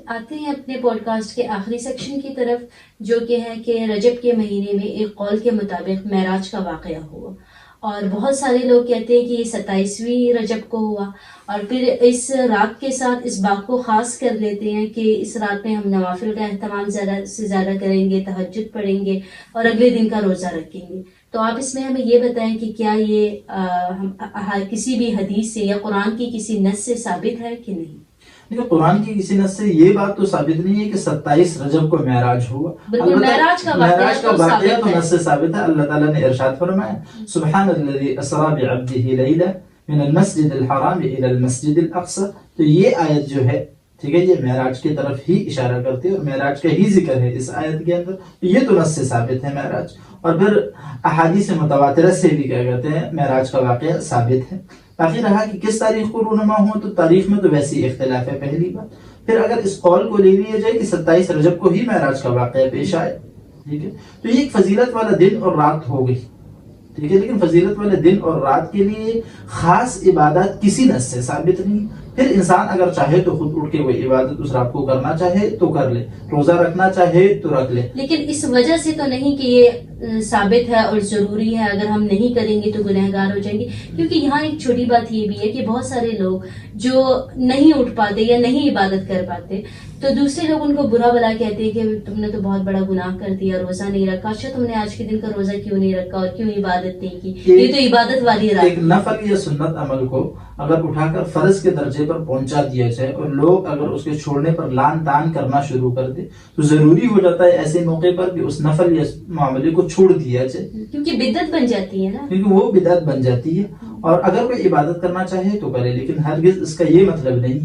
آتے ہیں اپنے پوڈ کاسٹ کے آخری سیکشن کی طرف، جو کہ ہے کہ رجب کے مہینے میں ایک قول کے مطابق معراج کا واقعہ ہوا، اور بہت سارے لوگ کہتے ہیں کہ یہ 27ویں رجب کو ہوا، اور پھر اس رات کے ساتھ اس بات کو خاص کر لیتے ہیں کہ اس رات میں ہم نوافل کا اہتمام زیادہ سے زیادہ کریں گے، تہجد پڑھیں گے اور اگلے دن کا روزہ رکھیں گے۔ تو آپ اس میں ہمیں یہ بتائیں کہ کیا یہ کسی بھی حدیث سے یا قرآن کی کسی نص سے ثابت ہے کہ نہیں؟ لیکن قرآن کی کسی نص سے یہ بات تو ثابت نہیں ہے کہ 27 رجب کو معراج ہوا۔ بالکل، معراج کا واقعہ تو نص سے ثابت ہے۔ اللہ تعالیٰ نے ارشاد فرمایا سبحان الذی اسری بعبدہ لیلا من المسجد الحرام الى المسجد الاقصى۔ تو یہ آیت جو ہے ٹھیک ہے، یہ معراج کی طرف ہی اشارہ کرتی ہے اور معراج کا ہی ذکر ہے اس آیت کے اندر۔ یہ تو نص سے ثابت ہے معراج، اور پھر احادیث متواترہ سے بھی کیا کہتے ہیں معراج کا واقعہ ثابت ہے۔ باقی رہا کہ کس تاریخ کو رونما ہوا، تو تاریخ میں تو ویسے ہی اختلاف ہے پہلی بات۔ پھر اگر اس قول کو لے لیا جائے کہ 27 رجب کو ہی معراج کا واقعہ پیش آئے، ٹھیک ہے، تو یہ ایک فضیلت والا دن اور رات ہو گئی، ٹھیک ہے، لیکن فضیلت والے دن اور رات کے لیے خاص عبادت کسی نص سے ثابت نہیں۔ پھر انسان اگر چاہے تو خود اٹھ کے وہ عبادت اس رات کو کرنا چاہے تو کر لے، روزہ رکھنا چاہے تو رکھ لے، لیکن اس وجہ سے تو نہیں کہ یہ ثابت ہے اور ضروری ہے، اگر ہم نہیں کریں گے تو گنہگار ہو جائیں گے۔ کیونکہ یہاں ایک چھوٹی بات یہ بھی ہے کہ بہت سارے لوگ جو نہیں اٹھ پاتے یا نہیں عبادت کر پاتے، تو دوسرے لوگ ان کو برا بھلا کہتے ہیں کہ تم نے تو بہت بڑا گناہ کر دیا، روزہ نہیں رکھا، اچھا تم نے آج کے دن کا روزہ کیوں نہیں رکھا اور کیوں عبادت نہیں کی، یہ تو عبادت والی رات۔ ایک نفل یا سنت عمل کو اگر اٹھا کر فرض کے درجے پر پہنچا دیا جائے اور لوگ اگر اس کے چھوڑنے پر لان تان کرنا شروع کر دے، تو ضروری ہو جاتا ہے ایسے موقع پر کہ اس نفل یا معاملے کو چھوڑ دیا جائے، کیونکہ بدعت بن جاتی ہے نا، کیونکہ وہ بدعت بن جاتی ہے۔ اور اگر کوئی عبادت کرنا چاہے تو کرے، لیکن ہرگز اس کا یہ مطلب نہیں،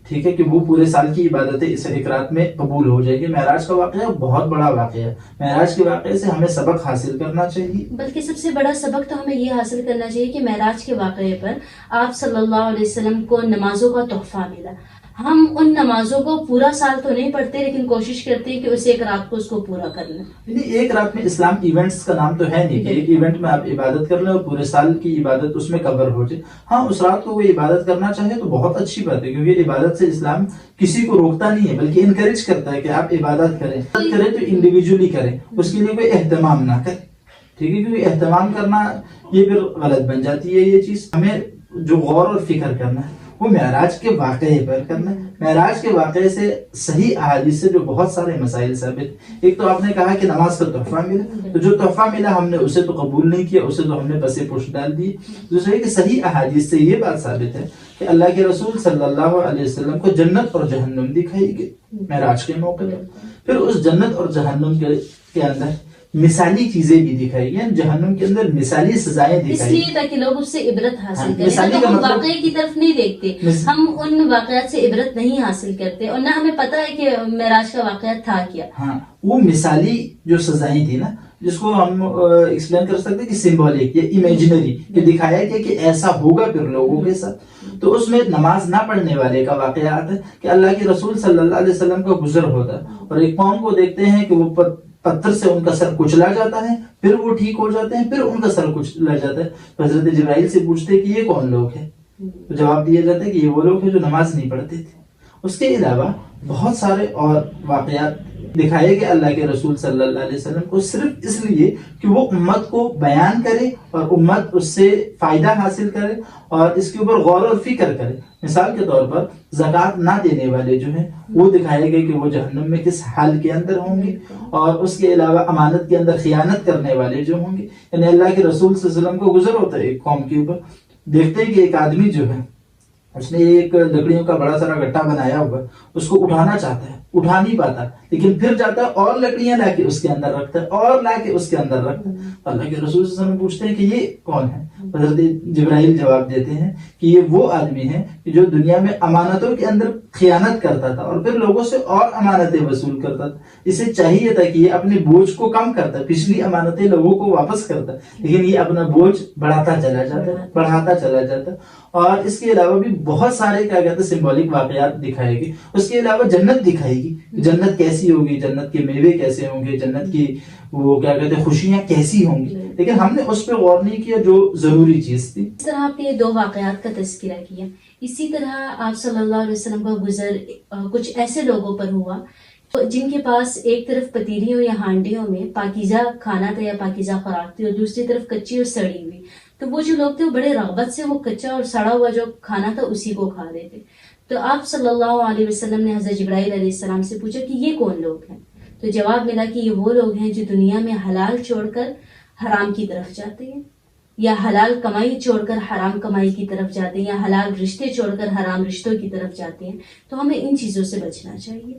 ٹھیک ہے، کہ وہ پورے سال کی عبادتیں اس ایک رات میں قبول ہو جائے گی۔ معراج کا واقعہ بہت بڑا واقعہ ہے، معراج کے واقعے سے ہمیں سبق حاصل کرنا چاہیے۔ بلکہ سب سے بڑا سبق تو ہمیں یہ حاصل کرنا چاہیے کہ معراج کے واقعے پر آپ صلی اللہ علیہ وسلم کو نمازوں کا تحفہ ملا۔ ہم ان نمازوں کو پورا سال تو نہیں پڑھتے، لیکن کوشش کرتے ہیں کہ اس ایک رات کو اس کو پورا کر لیں۔ ایک رات میں اسلام ایونٹس کا نام تو ہے نہیں کہ ایک ایونٹ میں آپ عبادت کر لیں اور پورے سال کی عبادت اس میں کور ہو جائے۔ ہاں، اس رات کو وہ عبادت کرنا چاہے تو بہت اچھی بات ہے، کیونکہ عبادت سے اسلام کسی کو روکتا نہیں ہے بلکہ انکریج کرتا ہے کہ آپ عبادت کریں تو انڈیویجولی کریں، اس کے لیے کوئی اہتمام نہ کریں، ٹھیک ہے، کیونکہ اہتمام کرنا یہ پھر غلط بن جاتی ہے۔ یہ چیز ہمیں جو غور اور فکر کرنا ہے وہ معراج کے واقعے پر کرنا ہے۔ معراج کے واقعے سے صحیح احادیث سے جو بہت سارے مسائل ثابت۔ ایک تو آپ نے کہا کہ نماز کا تحفہ ملا، تو جو تحفہ ملا ہم نے اسے تو قبول نہیں کیا، اسے تو ہم نے پس پشت ڈال دی۔ دوسرے کہ صحیح احادیث سے یہ بات ثابت ہے کہ اللہ کے رسول صلی اللہ علیہ وسلم کو جنت اور جہنم دکھائی گئی معراج کے موقع پر۔ پھر اس جنت اور جہنم کے اندر مثالی چیزیں بھی دکھائی گئی، جہنم کے اندر مثالی سزائیں دکھائی، اس لیے تاکہ لوگ اس سے عبرت حاصل کریں۔ تو ہم واقعے کی طرف نہیں دیکھتے، ہم ان واقعات سے عبرت نہیں حاصل کرتے، اور نہ ہمیں پتہ ہے کہ معراج کا واقعہ تھا کیا۔ ہاں، وہ مثالی جو سزائیں تھی نا، جس کو ہم ایکسپلین کر سکتے کہ سمبولک یا امیجنری، کہ دکھایا گیا کہ ایسا ہوگا پھر لوگوں کے ساتھ۔ تو اس میں نماز نہ پڑھنے والے کا واقعہ آتا ہے کہ اللہ کے رسول صلی اللہ علیہ وسلم کا گزر ہوتا ہے اور ایک قوم کو دیکھتے ہیں کہ وہ پتھر سے ان کا سر کچلا جاتا ہے، پھر وہ ٹھیک ہو جاتے ہیں، پھر ان کا سر کچلا جاتا ہے۔ حضرت جبرائیل سے پوچھتے کہ یہ کون لوگ ہیں، تو جواب دیا جاتا ہے کہ یہ وہ لوگ ہیں جو نماز نہیں پڑھتے تھے۔ اس کے علاوہ بہت سارے اور واقعات دکھائے گئے اللہ کے رسول صلی اللہ علیہ وسلم کو، صرف اس لیے کہ وہ امت کو بیان کرے اور امت اس سے فائدہ حاصل کرے اور اس کے اوپر غور و فکر کرے۔ مثال کے طور پر زکوٰۃ نہ دینے والے جو ہیں وہ دکھائے گئے کہ وہ جہنم میں کس حال کے اندر ہوں گے، اور اس کے علاوہ امانت کے اندر خیانت کرنے والے جو ہوں گے، یعنی اللہ کے رسول صلی اللہ علیہ وسلم کو گزر ہوتا ہے ایک قوم کے اوپر، دیکھتے ہیں کہ ایک آدمی جو ہے اس نے ایک لکڑیوں کا بڑا سارا گٹھا بنایا ہوا، اس کو اٹھانا چاہتا ہے، اٹھا نہیں پاتا، لیکن پھر جاتا ہے اور لکڑیاں لا کے اس کے اندر رکھتا ہے اور لا کے اس کے اندر رکھتا ہے۔ اللہ کے رسول صلی اللہ علیہ وسلم پوچھتے ہیں کہ یہ کون ہے؟ حضرت جبرائیل جواب دیتے ہیں کہ یہ وہ آدمی ہے کہ جو دنیا میں امانتوں کے اندر خیانت کرتا تھا اور پھر لوگوں سے اور امانتیں وصول کرتا تھا۔ اسے چاہیے تھا کہ یہ اپنے بوجھ کو کم کرتا، پچھلی امانتیں لوگوں کو واپس کرتا، لیکن یہ اپنا بوجھ بڑھاتا چلا جاتا۔ اور اس کے علاوہ بھی بہت سارے کیا کہتے ہیں سمبولک واقعات دکھائے گی۔ اس کے علاوہ جنت دکھائے گی، جنت کیسی ہوگی، جنت کے میوے کیسے ہوں گے، جنت کی وہ کیا کہتے ہیں خوشیاں کیسی ہوں گی، لیکن ہم نے اس پہ غور نہیں کیا جو ضروری چیز تھی۔ اس طرح آپ نے یہ دو واقعات کا تذکرہ کیا، اسی طرح آپ صلی اللہ علیہ وسلم کا گزر کچھ ایسے لوگوں پر ہوا جن کے پاس ایک طرف پتیلیوں یا ہانڈیوں میں پاکیزہ کھانا تھا یا پاکیزہ خوراک تھی اور دوسری طرف کچی اور سڑی ہوئی. تو وہ جو لوگ تھے وہ بڑے رغبت سے وہ کچا اور سڑا ہوا جو کھانا تھا اسی کو کھا رہے تھے. تو آپ صلی اللہ علیہ وسلم نے حضرت جبرائیل علیہ السلام سے پوچھا کہ یہ کون لوگ ہیں؟ تو جواب ملا کہ یہ وہ لوگ ہیں جو دنیا میں حلال چھوڑ کر حرام کی طرف جاتے ہیں، یا حلال کمائی چھوڑ کر حرام کمائی کی طرف جاتے ہیں، یا حلال رشتے چھوڑ کر حرام رشتوں کی طرف جاتے ہیں. تو ہمیں ان چیزوں سے بچنا چاہیے.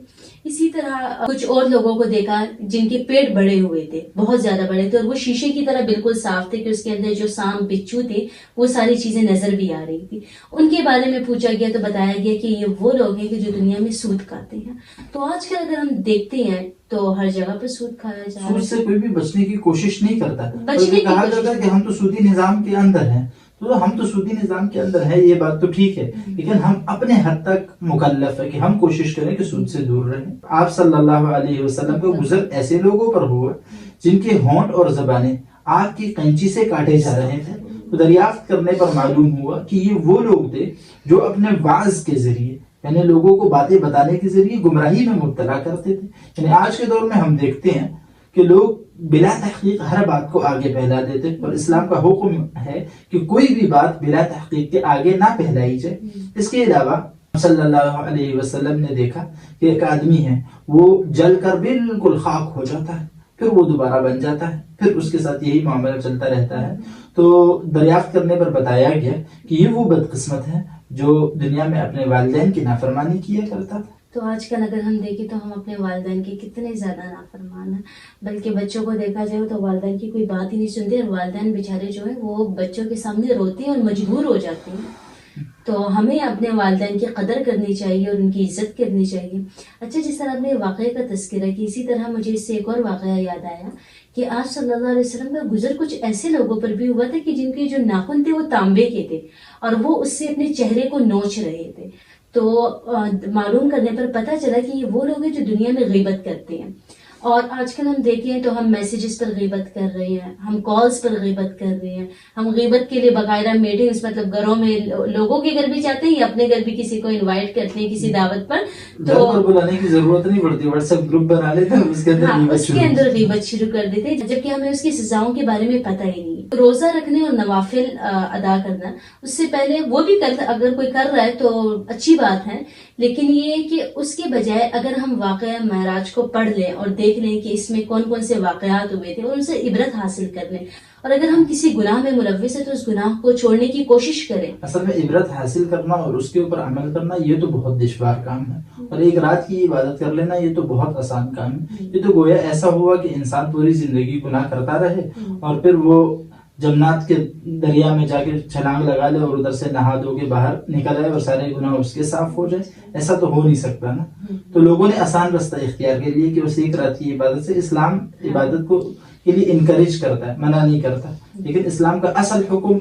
اسی طرح کچھ اور لوگوں کو دیکھا جن کے پیٹ بڑے ہوئے تھے، بہت زیادہ بڑے تھے، اور وہ شیشے کی طرح بالکل صاف تھے کہ اس کے اندر جو سانپ بچھو تھے وہ ساری چیزیں نظر بھی آ رہی تھی. ان کے بارے میں پوچھا گیا تو بتایا گیا کہ یہ وہ لوگ ہیں کہ جو دنیا میں سود کھاتے ہیں. تو آج کل اگر ہم دیکھتے ہیں تو ہر جگہ پر سود کھایا جا رہا ہے. سود سے کوئی بھی بچنے کی کوشش نہیں کرتا. بچنے کی کہا جاتا ہے کہ ہم تو سودی نظام کے اندر ہیں، تو ہم تو سودی نظام کے اندر ہیں، یہ بات تو ٹھیک ہے، لیکن ہم اپنے حد تک مکلف ہے کہ ہم کوشش کریں کہ سود سے دور رہیں. آپ صلی اللہ علیہ وسلم کا گزر ایسے لوگوں پر ہوا جن کے ہونٹ اور زبانیں آگ کی قینچی سے کاٹے جا رہے تھے. تو دریافت کرنے پر معلوم ہوا کہ یہ وہ لوگ تھے جو اپنے وعظ کے ذریعے، یعنی لوگوں کو باتیں بتانے کے ذریعے گمراہی میں مبتلا کرتے تھے. یعنی آج کے دور میں ہم دیکھتے ہیں کہ لوگ بلا تحقیق ہر بات کو آگے پھیلا دیتے، اور اسلام کا حکم ہے کہ کوئی بھی بات بلا تحقیق کے آگے نہ پھیلائی جائے. اس کے علاوہ صلی اللہ علیہ وسلم نے دیکھا کہ ایک آدمی ہے، وہ جل کر بالکل خاک ہو جاتا ہے، پھر وہ دوبارہ بن جاتا ہے، پھر اس کے ساتھ یہی معاملہ چلتا رہتا ہے. تو دریافت کرنے پر بتایا گیا کہ یہ وہ بدقسمت ہے جو دنیا میں اپنے والدین کی نافرمانی کیا کرتا تھا. تو آج کل اگر ہم دیکھیں تو ہم اپنے والدین کے کتنے زیادہ نافرمان ہیں، بلکہ بچوں کو دیکھا جائے تو والدین کی کوئی بات ہی نہیں سنتے، اور والدین بیچارے جو ہیں وہ بچوں کے سامنے روتے ہیں اور مجبور ہو جاتے ہیں. تو ہمیں اپنے والدین کی قدر کرنی چاہیے اور ان کی عزت کرنی چاہیے. اچھا، جس طرح آپ نے واقعے کا تذکرہ کیا، اسی طرح مجھے اس سے ایک اور واقعہ یاد آیا کہ آپ صلی اللہ علیہ وسلم کا گزر کچھ ایسے لوگوں پر بھی ہوا تھا کہ جن کے جو ناخن تھے وہ تانبے کے تھے اور وہ اس سے اپنے چہرے کو نوچ رہے تھے. تو معلوم کرنے پر پتہ چلا کہ یہ وہ لوگ ہیں جو دنیا میں غیبت کرتے ہیں. اور آج کل ہم دیکھیں تو ہم میسیجز پر غیبت کر رہے ہیں، ہم کالز پر غیبت کر رہے ہیں، ہم غیبت کے لیے باقاعدہ میٹنگز، مطلب گھروں میں لوگوں کے گھر بھی جاتے ہیں یا اپنے گھر بھی کسی کو انوائٹ کرتے ہیں کسی دعوت پر. تو بلانے کی ضرورت نہیں پڑتی، واٹس ایپ گروپ بنا لیتے ہیں، اس کے اندر غیبت شروع کر دیتے ہیں، جبکہ ہمیں اس کی سزاؤں کے بارے میں پتہ ہی نہیں. روزہ رکھنے اور نوافل ادا کرنا، اس سے پہلے وہ بھی اگر کوئی کر رہا ہے تو اچھی بات ہے، لیکن یہ کہ اس کے بجائے اگر ہم واقعہ معراج کو پڑھ لیں اور دیکھ لیں کہ اس میں کون کون سے واقعات ہوئے تھے اور ان سے عبرت حاصل کر لیں، اور اگر ہم کسی گناہ میں ملوث ہیں تو اس گناہ کو چھوڑنے کی کوشش کریں. اصل میں عبرت حاصل کرنا اور اس کے اوپر عمل کرنا یہ تو بہت دشوار کام ہے، اور ایک رات کی عبادت کر لینا یہ تو بہت آسان کام ہے. یہ تو گویا ایسا ہوا کہ انسان پوری زندگی گناہ کرتا رہے اور پھر وہ جمنات کے دریا میں جا کے چھلانگ لگا لے اور ادھر سے نہا دھو کے باہر نکل آئے اور سارے گناہ اس کے صاف ہو جائے. ایسا تو ہو نہیں سکتا نا. تو لوگوں نے آسان رستہ اختیار کر لیا کہ اس ایک رات کی عبادت سے. اسلام عبادت کو کے لیے انکریج کرتا ہے، منع نہیں کرتا، لیکن اسلام کا اصل حکم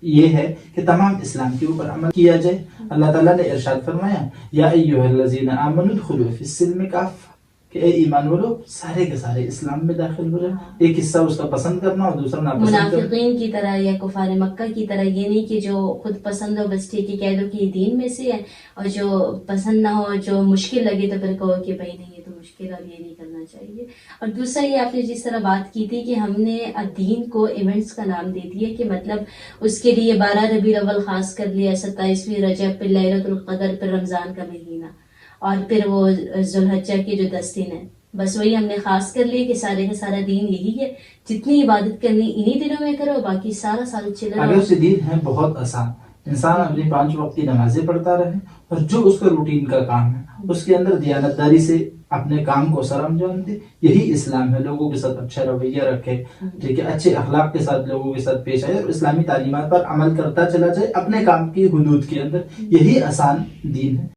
یہ ہے کہ تمام اسلام کے اوپر عمل کیا جائے. اللہ تعالیٰ نے ارشاد فرمایا، یا ایھا الذین آمنوا ادخلوا فی السلم کافہ، کہ اے ایمان والو سارے کے سارے اسلام میں داخل ہو جائے. ایک حصہ اس کا پسند کرنا اور دوسرا ناپسند کرنا. منافقین کی طرح یا کفار مکہ کی طرح یہ نہیں کہ جو خود پسند ہو بس ٹھیک ہے کہہ دو کہ یہ دین میں سے ہے، اور جو پسند نہ ہو جو مشکل لگے تو پھر کہو کہ بھائی نہیں یہ تو مشکل اور یہ نہیں کرنا چاہیے. اور دوسرا یہ آپ نے جس طرح بات کی تھی کہ ہم نے دین کو ایونٹس کا نام دے دیا، کہ مطلب اس کے لیے 12 ربیع الاول خاص کر لیا، 27ویں رجب، پھر لیلۃ القدر، پھر رمضان کا مہینہ، اور پھر وہ ذوالحجہ کے جو 10 دن ہیں، بس وہی ہم نے خاص کر لیے کہ سارے کا سارا دین یہی ہے، جتنی عبادت کرنی انہی دنوں میں کرو، باقی سارا سال چلا. اگر سے دین ہے بہت آسان، انسان اپنی 5 وقت کی نمازیں پڑھتا رہے اور جو اس کا روٹین کا کام ہے اس کے اندر دیانتداری سے اپنے کام کو سر انجام دے، یہی اسلام ہے. لوگوں کے ساتھ اچھا رویہ رکھے، ٹھیک ہے، اچھے اخلاق کے ساتھ لوگوں کے ساتھ پیش آئے اور اسلامی تعلیمات پر عمل کرتا چلا جائے اپنے کام کی حدود کے اندر. یہی آسان دین ہے.